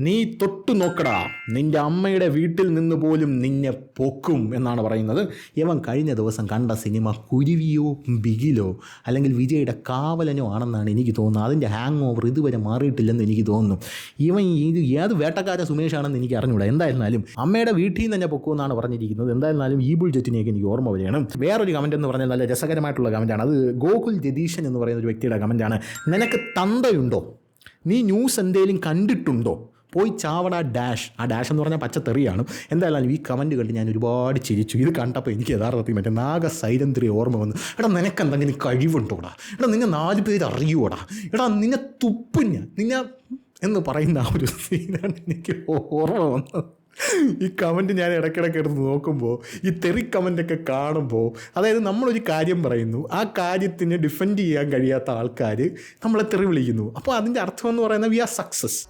നീ തൊട്ടു നോക്കടാ, നിന്റെ അമ്മയുടെ വീട്ടിൽ നിന്ന് പോലും നിന്നെ പൊക്കും എന്നാണ് പറയുന്നത്. ഇവൻ കഴിഞ്ഞ ദിവസം കണ്ട സിനിമ കുരുവിയോ ബിഗിലോ അല്ലെങ്കിൽ വിജയുടെ കാവലനോ ആണെന്നാണ് എനിക്ക് തോന്നുന്നത്. അതിൻ്റെ ഹാങ് ഓവർ ഇതുവരെ മാറിയിട്ടില്ലെന്ന് എനിക്ക് തോന്നുന്നു. ഇവൻ ഇത് ഏത് വേട്ടക്കാരൻ സുമേഷാണെന്ന് എനിക്ക് അറിഞ്ഞൂടാ. എന്തായിരുന്നാലും അമ്മയുടെ വീട്ടിൽ നിന്ന് തന്നെ പൊക്കുമെന്നാണ് പറഞ്ഞിരിക്കുന്നത്. എന്തായിരുന്നാലും ഈ ബുൾജറ്റിനെയൊക്കെ എനിക്ക് ഓർമ്മ വരികയാണ്. വേറൊരു കമൻറ്റ് എന്ന് പറഞ്ഞാൽ നല്ല രസകരമായിട്ടുള്ള കമൻറ്റാണ്. അത് ഗോകുൽ ജതീശൻ എന്ന് പറയുന്ന ഒരു വ്യക്തിയുടെ കമൻറ്റാണ്. നിനക്ക് തന്തയുണ്ടോ? നീ ന്യൂസ് എന്തെങ്കിലും കണ്ടിട്ടുണ്ടോ? പോയി ചാവട ഡാഷ്. ആ ഡാഷ് എന്ന് പറഞ്ഞാൽ പച്ചത്തെറിയാണ്. എന്തായാലും ഈ കമൻറ്റ് കണ്ട് ഞാൻ ഒരുപാട് ചിരിച്ചു. ഇത് കണ്ടപ്പോൾ എനിക്ക് യഥാർത്ഥത്തിൽ മറ്റേ നാഗസൈരന്ധ്രി ഓർമ്മ വന്നു. എടാ നിനക്ക് എന്തെങ്കിലും കഴിവുണ്ടോടാ? എടാ നിന്നെ 4 പേര് അറിയൂടാ? എടാ നിന്നെ തുപ്പുഞ്ഞ നിന്നെ എന്ന് പറയുന്ന ആ ഒരു സീനാണ് എനിക്ക് ഓർമ്മ വന്നത്. ഈ കമൻറ്റ് ഞാൻ ഇടയ്ക്കിടയ്ക്ക് എടുത്ത് നോക്കുമ്പോൾ ഈ തെറി കമൻറ്റൊക്കെ കാണുമ്പോൾ, അതായത് നമ്മളൊരു കാര്യം പറയുന്നു, ആ കാര്യത്തിന് ഡിഫെൻഡ് ചെയ്യാൻ കഴിയാത്ത ആൾക്കാർ നമ്മളെ തെറി വിളിക്കുന്നു. അപ്പോൾ അതിൻ്റെ അർത്ഥം എന്ന് പറയുന്നത് വി ആർ സക്സസ്.